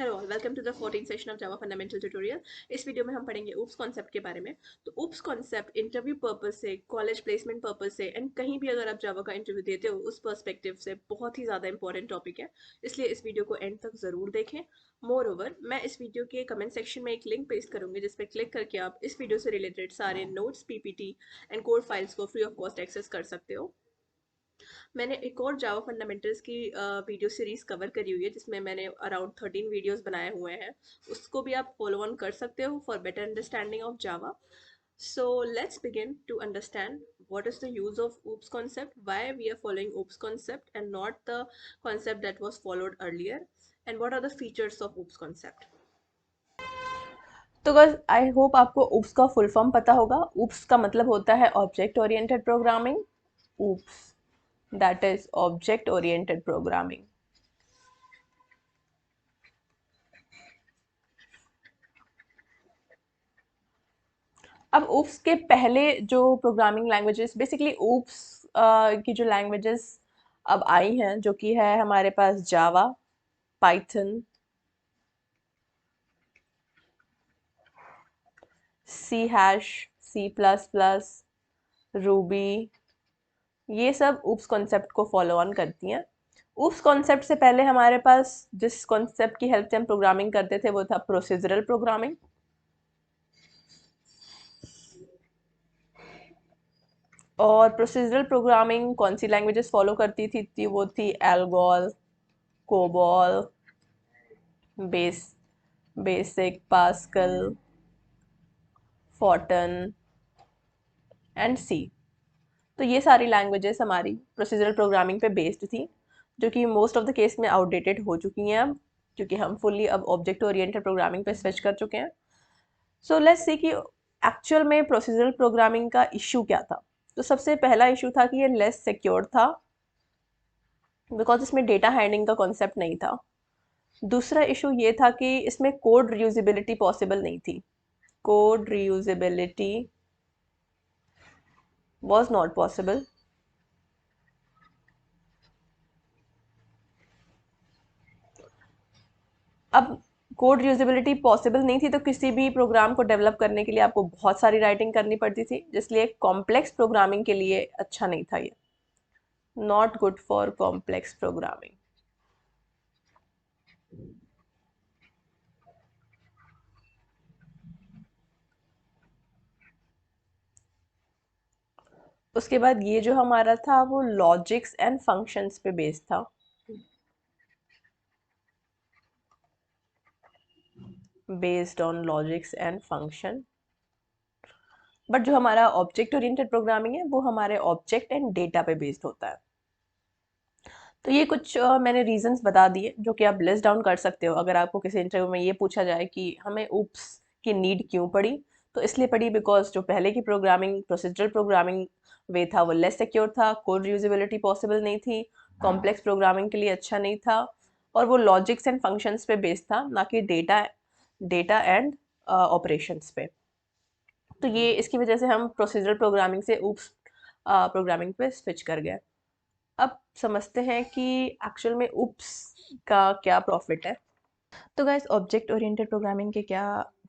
Hello all, welcome to the 14th session of Java fundamental tutorial. इस video में हम पढ़ेंगे ऊप्स कॉन्सेप्ट के बारे में। तो ऊप्स कॉन्सेप्ट इंटरव्यू पर्पस से, कॉलेज प्लेसमेंट पर्पस से एंड कहीं भी अगर आप जावा का इंटरव्यू देते हो उस पर्सपेक्टिव से बहुत ही ज़्यादा इंपॉर्टेंट टॉपिक है, इसलिए इस वीडियो को एंड तक ज़रूर देखें। मोर ओवर, मैं इस वीडियो के कमेंट सेक्शन में एक लिंक पेस्ट करूंगी जिस पर क्लिक करके आप इस वीडियो से रिलेटेड सारे notes, PPT and code files को फ्री ऑफ कॉस्ट एक्सेस कर सकते हो। मैंने एक और जावा फंडामेंटल्स की वीडियो सीरीज कवर करी हुई है जिसमें मैंने अराउंड 13 वीडियोस बनाए हुए हैं। उसको भी आप फॉलो ऑन कर सकते हो for better understanding of Java. So let's begin to understand what is the use of OOPS concept, why we are following OOPS concept and not the concept that was followed earlier, and what are the features of OOPS concept. तो guys I hope आपको oops का full form पता होगा। Oops का मतलब होता है object oriented programming. Oops that is object oriented programming. अब ऊप्स के पहले जो प्रोग्रामिंग लैंग्वेजेस, बेसिकली ऊप्स की जो लैंग्वेजेस अब आई हैं, जो कि है हमारे पास Java, Python, C hash, C plus plus, Ruby, ये सब ऊप्स कॉन्सेप्ट को फॉलो ऑन करती हैं। ऊप्स कॉन्सेप्ट से पहले हमारे पास जिस कॉन्सेप्ट की हेल्प से हम प्रोग्रामिंग करते थे वो था प्रोसीजरल प्रोग्रामिंग। और प्रोसीजरल प्रोग्रामिंग कौन सी लैंग्वेजेस फॉलो करती थी वो थी Algol, COBOL, base BASIC, Pascal, Fortran and C. तो ये सारी लैंग्वेजेस हमारी प्रोसीजरल प्रोग्रामिंग पे बेस्ड थी, जो कि मोस्ट ऑफ द केस में आउटडेटेड हो चुकी हैं अब, क्योंकि हम फुल्ली अब ऑब्जेक्ट ओरिएंटेड प्रोग्रामिंग पे स्विच कर चुके हैं। सो लेट्स सी कि एक्चुअल में प्रोसीजरल प्रोग्रामिंग का इशू क्या था। तो सबसे पहला इशू था कि ये लेस सिक्योर था, बिकॉज इसमें डेटा हैंडलिंग का कॉन्सेप्ट नहीं था। दूसरा इशू ये था कि इसमें कोड रीयूजेबिलिटी पॉसिबल नहीं थी। Code reusability was not possible. अब कोड यूजेबिलिटी पॉसिबल नहीं थी तो किसी भी प्रोग्राम को डेवलप करने के लिए आपको बहुत सारी राइटिंग करनी पड़ती थी, जिसलिए कॉम्प्लेक्स प्रोग्रामिंग के लिए अच्छा नहीं था ये। Not good for complex programming. उसके बाद ये जो हमारा था वो लॉजिक्स एंड फंक्शंस पे बेस्ड था। Based on logics and function. But जो हमारा ऑब्जेक्ट ओरिएंटेड प्रोग्रामिंग है वो हमारे ऑब्जेक्ट एंड डेटा पे बेस्ड होता है। तो ये कुछ मैंने रीजंस बता दिए जो कि आप लिस्ट डाउन कर सकते हो। अगर आपको किसी इंटरव्यू में ये पूछा जाए कि हमें ऊप्स की नीड क्यों पड़ी, तो इसलिए पड़ी बिकॉज जो पहले की प्रोग्रामिंग, प्रोसीजरल प्रोग्रामिंग वे था वो लेस सिक्योर था, कोड यूजेबिलिटी पॉसिबल नहीं थी, कॉम्प्लेक्स प्रोग्रामिंग के लिए अच्छा नहीं था, और वो लॉजिक्स एंड फंक्शंस पे बेस्ड था, ना कि डेटा डेटा एंड ऑपरेशंस पे। तो ये इसकी वजह से हम प्रोसीजरल प्रोग्रामिंग से ऊप्स प्रोग्रामिंग पे स्विच कर गए। अब समझते हैं कि एक्चुअल में उप्स का क्या प्रॉफिट है। तो गाइस ऑब्जेक्ट ओरिएंटेड प्रोग्रामिंग के क्या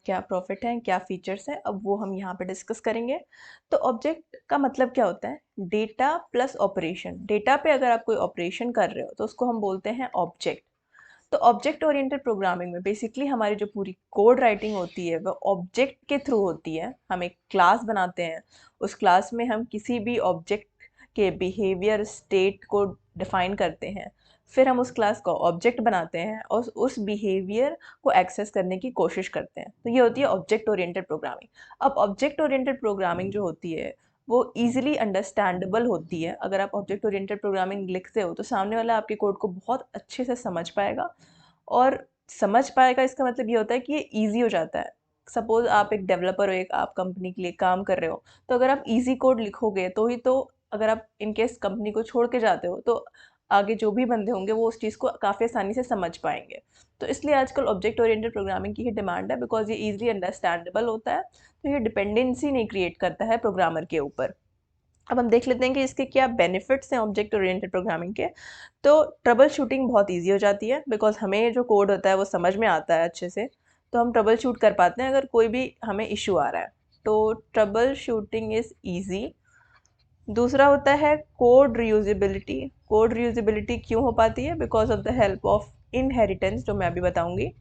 क्या प्रॉफिट हैं, क्या फीचर्स हैं, अब वो हम यहाँ पे डिस्कस करेंगे। तो ऑब्जेक्ट का मतलब क्या होता है? Data plus operation. डेटा पे अगर आप कोई ऑपरेशन कर रहे हो तो उसको हम बोलते हैं ऑब्जेक्ट। तो ऑब्जेक्ट ओरिएंटेड प्रोग्रामिंग में बेसिकली हमारी जो पूरी कोड राइटिंग होती है वो ऑब्जेक्ट के थ्रू होती है। हम एक क्लास बनाते हैं, उस क्लास में हम किसी भी ऑब्जेक्ट के बिहेवियर, स्टेट को डिफाइन करते हैं, फिर हम उस क्लास को ऑब्जेक्ट बनाते हैं और उस बिहेवियर को एक्सेस करने की कोशिश करते हैं। तो ये होती है ऑब्जेक्ट ओरिएंटेड प्रोग्रामिंग। अब ऑब्जेक्ट ओरिएंटेड प्रोग्रामिंग जो होती है वो ईजिली अंडरस्टैंडेबल होती है। अगर आप ऑब्जेक्ट ओरिएंटेड प्रोग्रामिंग लिखते हो तो सामने वाला आपके कोड को बहुत अच्छे से समझ पाएगा, और समझ पाएगा इसका मतलब ये होता है कि ये ईजी हो जाता है। सपोज आप एक डेवलपर हो, एक आप कंपनी के लिए काम कर रहे हो, तो अगर आप ईजी कोड लिखोगे तो ही तो, अगर आप इनकेस कंपनी को छोड़ के जाते हो तो आगे जो भी बंदे होंगे वो उस चीज़ को काफ़ी आसानी से समझ पाएंगे। तो इसलिए आजकल ऑब्जेक्ट ओरिएंटेड प्रोग्रामिंग की ही डिमांड है, बिकॉज ये ईजिली अंडरस्टैंडेबल होता है, तो ये डिपेंडेंसी नहीं क्रिएट करता है प्रोग्रामर के ऊपर। अब हम देख लेते हैं कि इसके क्या बेनिफिट्स हैं ऑब्जेक्ट ओरिएंटेड प्रोग्रामिंग के। तो ट्रबल शूटिंग बहुत ईजी हो जाती है, बिकॉज हमें जो कोड होता है वो समझ में आता है अच्छे से, तो हम ट्रबल शूट कर पाते हैं अगर कोई भी हमें इशू आ रहा है, तो ट्रबल शूटिंग इज़ ईजी। दूसरा होता है कोड रीयूजेबिलिटी। कोड रीयूजेबिलिटी क्यों हो पाती है? Because of the help of inheritance, जो मैं अभी बताऊंगी।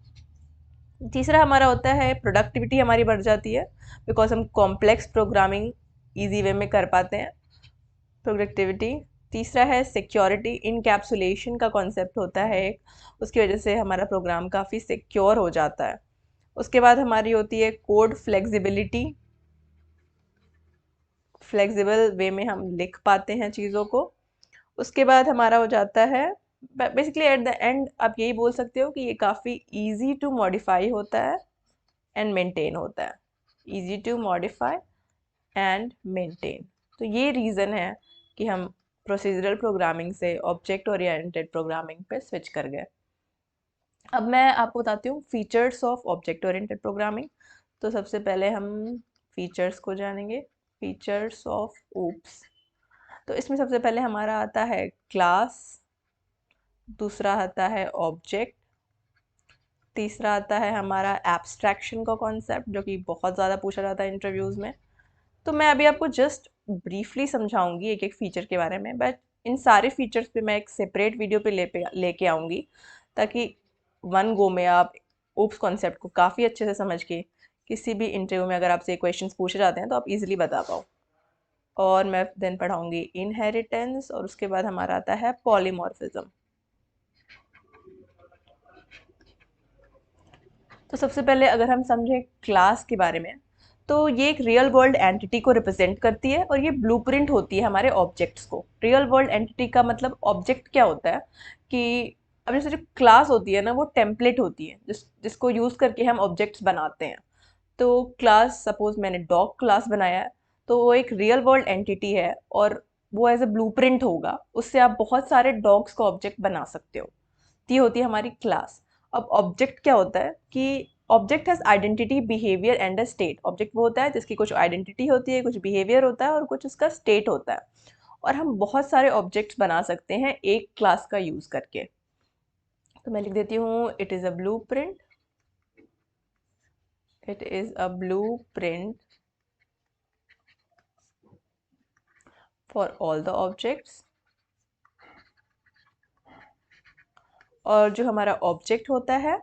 तीसरा हमारा होता है प्रोडक्टिविटी हमारी बढ़ जाती है, बिकॉज हम कॉम्प्लेक्स प्रोग्रामिंग ईजी वे में कर पाते हैं, प्रोडक्टिविटी। तीसरा है सिक्योरिटी, इनकैप्सुलेशन का कॉन्सेप्ट होता है एक, उसकी वजह से हमारा प्रोग्राम काफ़ी सिक्योर हो जाता है। उसके बाद हमारी होती है कोड फ्लेक्सिबिलिटी, फ्लेक्सिबल वे में हम लिख पाते हैं चीज़ों को। उसके बाद हमारा हो जाता है बेसिकली एट द एंड आप यही बोल सकते हो कि ये काफ़ी इजी टू मॉडिफाई होता है एंड मेंटेन होता है, easy to modify and maintain. तो ये रीज़न है कि हम प्रोसीजरल प्रोग्रामिंग से ऑब्जेक्ट ओरिएंटेड प्रोग्रामिंग पे स्विच कर गए। अब मैं आपको बताती हूँ features of object oriented programming. तो सबसे पहले हम फीचर्स को जानेंगे, फीचर्स ऑफ ओप्स। तो इसमें सबसे पहले हमारा आता है क्लास, दूसरा आता है ऑब्जेक्ट, तीसरा आता है हमारा एब्स्ट्रैक्शन का कॉन्सेप्ट, जो कि बहुत ज़्यादा पूछा जाता है इंटरव्यूज़ में। तो मैं अभी आपको जस्ट ब्रीफली समझाऊंगी एक एक फ़ीचर के बारे में, बट इन सारे फीचर्स पे मैं एक सेपरेट वीडियो पे लेके आऊँगी, ताकि वन गो में आप ओप्स कॉन्सेप्ट को काफ़ी अच्छे से समझ के किसी भी इंटरव्यू में अगर आपसे क्वेश्चंस पूछे जाते हैं तो आप इजीली बता पाओ। और मैं देन पढ़ाऊँगी इनहेरिटेंस, और उसके बाद हमारा आता है पॉलीमॉर्फिज्म। तो सबसे पहले अगर हम समझें क्लास के बारे में, तो ये एक रियल वर्ल्ड एंटिटी को रिप्रेजेंट करती है और ये ब्लूप्रिंट होती है हमारे ऑब्जेक्ट्स को। रियल वर्ल्ड एंटिटी का मतलब ऑब्जेक्ट क्या होता है कि अब जैसे जो क्लास होती है ना, वो टेम्पलेट होती है जिसको यूज़ करके हम ऑब्जेक्ट्स बनाते हैं। तो क्लास, सपोज मैंने डॉग क्लास बनाया है, तो वो एक रियल वर्ल्ड एंटिटी है और वो एज ए ब्लूप्रिंट होगा, उससे आप बहुत सारे डॉग्स को ऑब्जेक्ट बना सकते हो। तो ये होती है हमारी क्लास। अब ऑब्जेक्ट क्या होता है कि object has identity, behaviour and a state. Object वो होता है जिसकी कुछ आइडेंटिटी होती है, कुछ बिहेवियर होता है और कुछ उसका स्टेट होता है। और हम बहुत सारे ऑब्जेक्ट्स बना सकते हैं एक क्लास का यूज करके। तो मैं लिख देती हूँ it is a blue print, it is a blue print for all the objects. और जो हमारा ऑब्जेक्ट होता है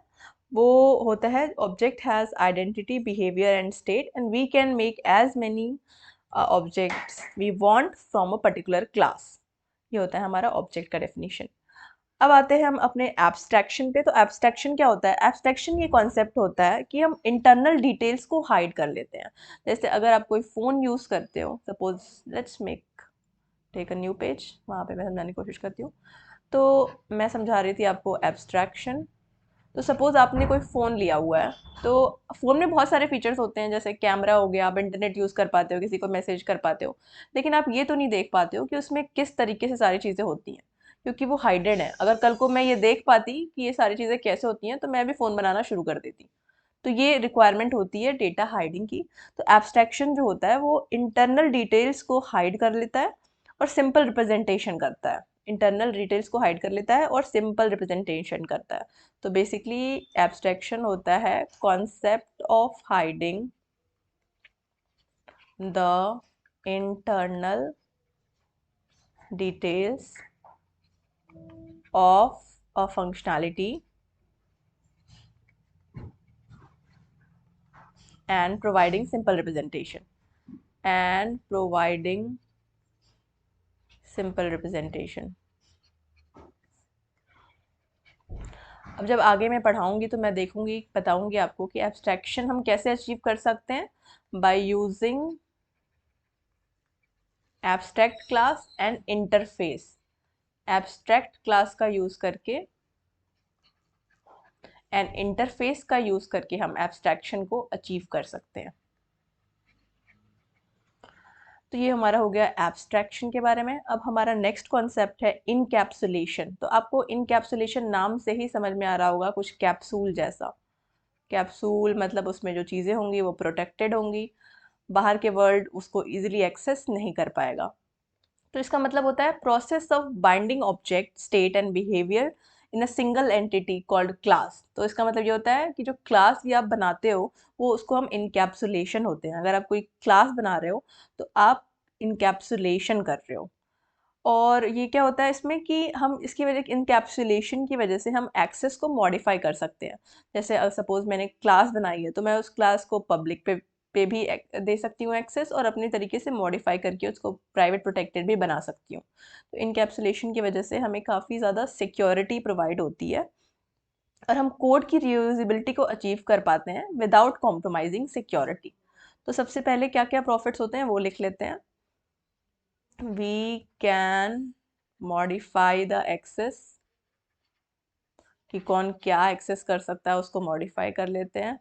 वो होता है, object has identity, behaviour and state, and we can make as many objects we want from a particular class. ये होता है हमारा ऑब्जेक्ट का डेफिनेशन। अब आते हैं हम अपने एब्स्ट्रैक्शन पे। तो एब्स्ट्रैक्शन क्या होता है? एब्स्ट्रैक्शन ये कॉन्सेप्ट होता है कि हम इंटरनल डिटेल्स को हाइड कर लेते हैं। जैसे अगर आप कोई फ़ोन यूज़ करते हो, suppose let's make take a new page, वहाँ पे मैं समझाने की कोशिश करती हूँ। तो मैं समझा रही थी आपको एब्स्ट्रैक्शन। तो सपोज आपने कोई फ़ोन लिया हुआ है, तो फ़ोन में बहुत सारे फीचर्स होते हैं, जैसे कैमरा हो गया, आप इंटरनेट यूज़ कर पाते हो, किसी को मैसेज कर पाते हो, लेकिन आप ये तो नहीं देख पाते हो कि उसमें किस तरीके से सारी चीज़ें होती हैं, क्योंकि वो हाइडेड है। अगर कल को मैं ये देख पाती कि ये सारी चीज़ें कैसे होती हैं, तो मैं भी फ़ोन बनाना शुरू कर देती। तो ये रिक्वायरमेंट होती है डेटा हाइडिंग की। तो एब्स्ट्रैक्शन जो होता है वो इंटरनल डिटेल्स को हाइड कर लेता है और सिंपल रिप्रेजेंटेशन करता है। इंटरनल डिटेल्स को हाइड कर लेता है और सिंपल रिप्रेजेंटेशन करता है। तो बेसिकली एब्स्ट्रैक्शन होता है concept of hiding the internal details of a functionality and providing simple representation and providing simple representation। अब जब आगे मैं पढ़ाऊंगी तो मैं देखूंगी, बताऊंगी आपको कि एब्स्ट्रैक्शन हम कैसे अचीव कर सकते हैं by using abstract class and interface. Abstract class का यूज करके एंड इंटरफेस का यूज करके हम एब्स्ट्रैक्शन को अचीव कर सकते हैं। तो ये हमारा हो गया एब्स्ट्रैक्शन के बारे में। अब हमारा नेक्स्ट कॉन्सेप्ट है इनकैप्सुलेशन। तो आपको इनकैप्सुलेशन नाम से ही समझ में आ रहा होगा, कुछ कैप्सूल जैसा। कैप्सूल मतलब उसमें जो चीज़ें होंगी वो प्रोटेक्टेड होंगी, बाहर के वर्ल्ड उसको इजीली एक्सेस नहीं कर पाएगा। तो इसका मतलब होता है process of binding object state and behaviour in a single entity called class. तो इसका मतलब ये होता है कि जो क्लास ये आप बनाते हो वो उसको हम इनकैप्सुलेशन होते हैं। अगर आप कोई क्लास बना रहे हो तो आप इनकैप्सुलेशन कर रहे हो। और ये क्या होता है इसमें कि हम इसकी वजह इनकैप्सुलेशन की वजह से हम एक्सेस को मॉडिफाई कर सकते हैं। जैसे सपोज मैंने क्लास बनाई है तो मैं उस क्लास को पब्लिक पे भी दे सकती हूँ एक्सेस, और अपने तरीके से मॉडिफाई करके उसको प्राइवेट प्रोटेक्टेड भी बना सकती हूँ। तो इनकैप्सुलेशन की वजह से हमें काफ़ी ज़्यादा सिक्योरिटी प्रोवाइड होती है और हम कोड की रीयूजेबिलिटी को अचीव कर पाते हैं विदाउट कॉम्प्रोमाइजिंग सिक्योरिटी। तो सबसे पहले क्या क्या प्रॉफिट्स होते हैं वो लिख लेते हैं। we can modify the access, कि कौन क्या एक्सेस कर सकता है उसको मॉडिफाई कर लेते हैं।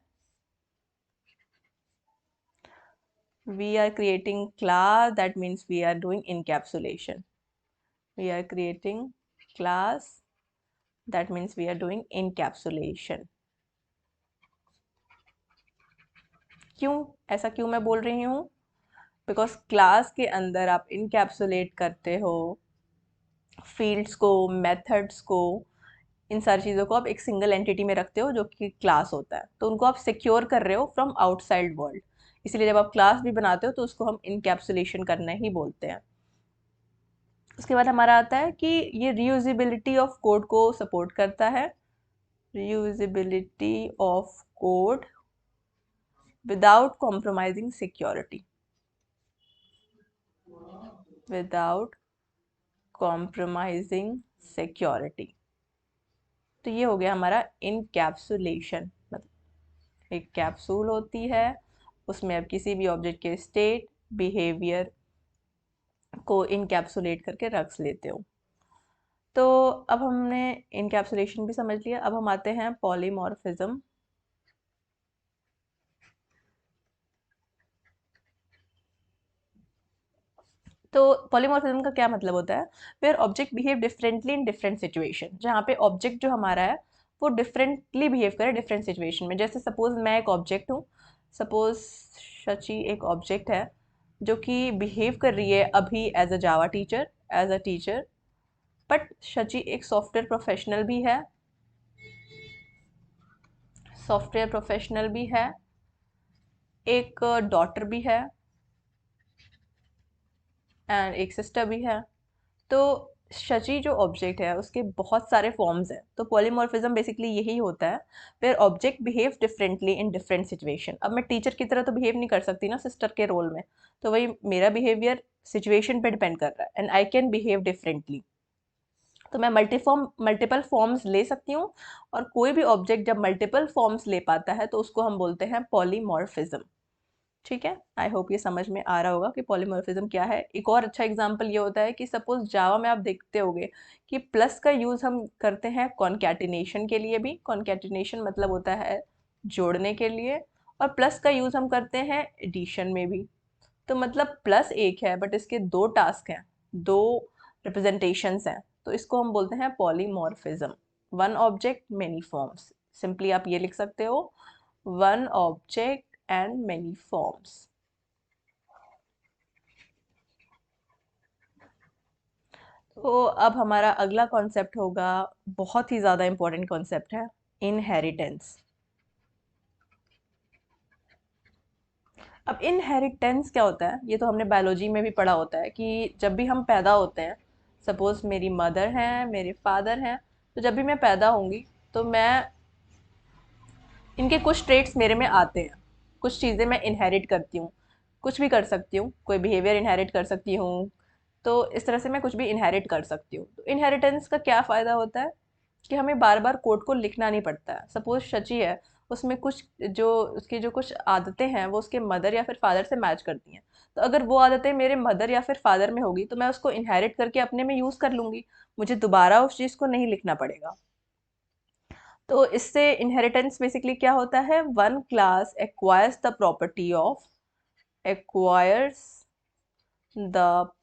we are creating class, that means we are doing encapsulation. we are creating class, that means we are doing encapsulation. क्यों ऐसा क्यों मैं बोल रही हूँ? बिकॉज क्लास के अंदर आप इनकैप्सुलेट करते हो फील्ड्स को, मेथड्स को, इन सारी चीज़ों को आप एक सिंगल एंटिटी में रखते हो जो कि क्लास होता है। तो उनको आप सिक्योर कर रहे हो फ्रॉम आउटसाइड वर्ल्ड। इसलिए जब आप क्लास भी बनाते हो तो उसको हम इनकैप्सुलेशन करना ही बोलते हैं। उसके बाद हमारा आता है कि ये रीयूजेबिलिटी ऑफ कोड को सपोर्ट करता है। Reusability of code without compromising security, without compromising security. तो ये हो गया हमारा इनकैप्सुलेशन। मतलब एक कैप्सूल होती है, उसमें आप किसी भी ऑब्जेक्ट के स्टेट, बिहेवियर को इनकैप्सुलेट करके रख लेते हो। तो अब हमने इनकैप्सुलेशन भी समझ लिया, अब हम आते हैं पॉलीमॉर्फिज्म। तो पॉलीमॉर्फिज्म का क्या मतलब होता है? Where object behave differently in different situation, जहाँ पे ऑब्जेक्ट जो हमारा है वो डिफरेंटली बिहेव करे डिफरेंट सिचुएशन में। जैसे सपोज मैं एक ऑब्जेक्ट हूँ, सपोज शची एक ऑब्जेक्ट है जो कि बिहेव कर रही है अभी as a Java teacher, as a teacher, but Shachi एक सॉफ्टवेयर प्रोफेशनल भी है, सॉफ्टवेयर प्रोफेशनल भी है, एक डॉटर भी है एंड एक सिस्टर भी है। तो शची जो ऑब्जेक्ट है उसके बहुत सारे फॉर्म्स हैं। तो पॉलीमॉर्फिज्म बेसिकली यही होता है, where object behave differently in different situation. अब मैं टीचर की तरह तो बिहेव नहीं कर सकती ना सिस्टर के रोल में, तो वही मेरा बिहेवियर सिचुएशन पे डिपेंड कर रहा है and I can behave differently. तो मैं मल्टीपल फॉर्म्स ले सकती हूँ, और कोई भी ऑब्जेक्ट जब मल्टीपल फॉर्म्स ले पाता है तो उसको हम बोलते हैं पॉलीमॉर्फिज्म। ठीक है, आई होप ये समझ में आ रहा होगा कि पॉलीमॉर्फिज्म क्या है। एक और अच्छा एग्जांपल ये होता है कि सपोज जावा में आप देखते होगे कि प्लस का यूज़ हम करते हैं कॉन्कैटिनेशन के लिए भी। कॉन्कैटिनेशन मतलब होता है जोड़ने के लिए, और प्लस का यूज़ हम करते हैं एडिशन में भी। तो मतलब प्लस एक है बट इसके दो टास्क हैं, दो रिप्रेजेंटेशंस हैं, तो इसको हम बोलते हैं polymorphism. One object many forms, simply आप ये लिख सकते हो, one object and many forms. तो अब हमारा अगला कॉन्सेप्ट होगा, बहुत ही ज़्यादा इम्पोर्टेंट कॉन्सेप्ट है, इनहेरिटेंस। अब इनहेरिटेंस क्या होता है? ये तो हमने बायोलॉजी में भी पढ़ा होता है कि जब भी हम पैदा होते हैं, सपोज मेरी मदर हैं, मेरे फादर हैं, तो जब भी मैं पैदा होंगी तो मैं, इनके कुछ ट्रेट्स मेरे में आते हैं, कुछ चीज़ें मैं इनहेरिट करती हूँ, कुछ भी कर सकती हूँ, कोई बिहेवियर इनहेरिट कर सकती हूँ। तो इस तरह से मैं कुछ भी इनहेरिट कर सकती हूँ। तो इनहेरिटेंस का क्या फ़ायदा होता है कि हमें बार बार कोड को लिखना नहीं पड़ता है। सपोज शची है, उसमें कुछ जो उसकी जो कुछ आदतें हैं वो उसके मदर या फिर फादर से मैच करती हैं। तो अगर वो आदतें मेरे मदर या फिर फादर में होगी तो मैं उसको इनहेरिट करके अपने में यूज़ कर लूँगी, मुझे दोबारा उस चीज़ को नहीं लिखना पड़ेगा। तो इससे इनहेरिटेंस बेसिकली क्या होता है? One class acquires the property of, acquires the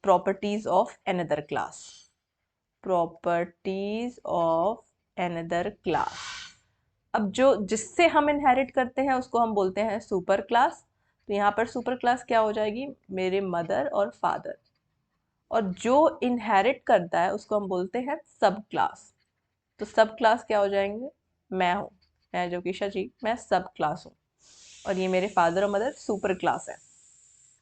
properties of another class, properties of another class. अब जो जिससे हम इनहेरिट करते हैं उसको हम बोलते हैं सुपर क्लास। तो यहाँ पर सुपर क्लास क्या हो जाएगी? मेरे मदर और फादर। और जो इनहेरिट करता है उसको हम बोलते हैं सब क्लास। तो सब क्लास क्या हो जाएंगे? मैं हूँ, मैं जो किशा जी, मैं सब क्लास हूँ, और ये मेरे फादर और मदर सुपर क्लास है।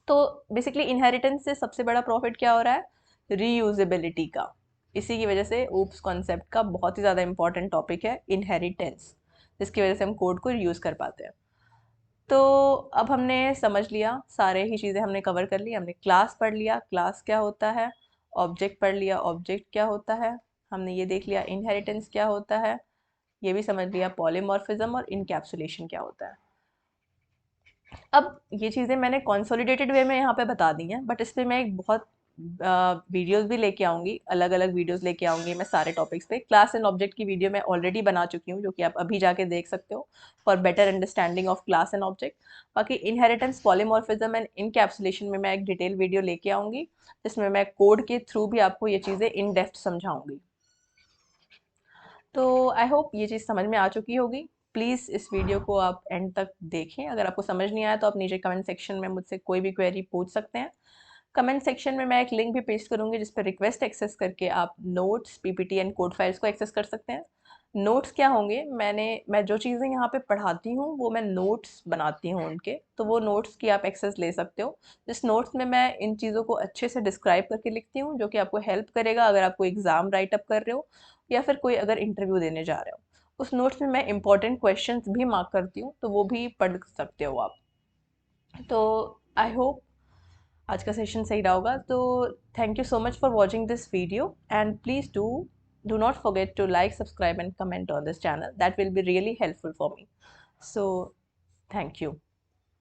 तो बेसिकली इनहेरिटेंस से सबसे बड़ा प्रॉफिट क्या हो रहा है? रीयूजेबिलिटी का। इसी की वजह से ऊप्स कॉन्सेप्ट का बहुत ही ज़्यादा इंपॉर्टेंट टॉपिक है इनहेरिटेंस, जिसकी वजह से हम कोड को यूज़ कर पाते हैं। तो अब हमने समझ लिया, सारे ही चीज़ें हमने कवर कर ली। हमने क्लास पढ़ लिया, क्लास क्या होता है, ऑब्जेक्ट पढ़ लिया, ऑब्जेक्ट क्या होता है, हमने ये देख लिया इनहेरिटेंस क्या होता है, ये भी समझ लिया पॉलीमॉर्फिज्म और इनकैप्सुलेशन क्या होता है। अब ये चीज़ें मैंने कंसोलिडेटेड वे में यहाँ पे बता दी हैं, बट इस पे मैं एक बहुत वीडियोस भी लेके आऊँगी, अलग अलग वीडियोस लेके आऊँगी मैं सारे टॉपिक्स पे। क्लास एंड ऑब्जेक्ट की वीडियो मैं ऑलरेडी बना चुकी हूँ, जो कि आप अभी जाके देख सकते हो for better understanding of class and object. बाकी इनहेरिटेंस, पॉलीमॉर्फिज्म एंड इनकैप्सुलेशन में मैं एक डिटेल वीडियो लेके आऊँगी, जिसमें मैं कोड के थ्रू भी आपको ये चीज़ें इन डेप्थ समझाऊँगी। तो आई होप ये चीज़ समझ में आ चुकी होगी। प्लीज़ इस वीडियो को आप एंड तक देखें। अगर आपको समझ नहीं आया तो आप नीचे कमेंट सेक्शन में मुझसे कोई भी क्वेरी पूछ सकते हैं। कमेंट सेक्शन में मैं एक लिंक भी पेस्ट करूँगी, जिस पर रिक्वेस्ट एक्सेस करके आप notes, PPT and code files को एक्सेस कर सकते हैं। नोट्स क्या होंगे? मैं जो चीज़ें यहाँ पे पढ़ाती हूँ वो मैं नोट्स बनाती हूँ उनके, तो वो नोट्स की आप एक्सेस ले सकते हो। जिस नोट्स में मैं इन चीज़ों को अच्छे से डिस्क्राइब करके लिखती हूँ, जो कि आपको हेल्प करेगा अगर आप कोई एग्ज़ाम राइटअप कर रहे हो या फिर कोई अगर इंटरव्यू देने जा रहे हो। उस नोट्स में मैं इंपॉर्टेंट क्वेश्चंस भी मार्क करती हूँ, तो वो भी पढ़ सकते हो आप। तो आई होप आज का सेशन सही रहा होगा। तो thank you so much for watching this video, and please do not forget to like, subscribe and comment on this channel. That will be really helpful for me. So thank you.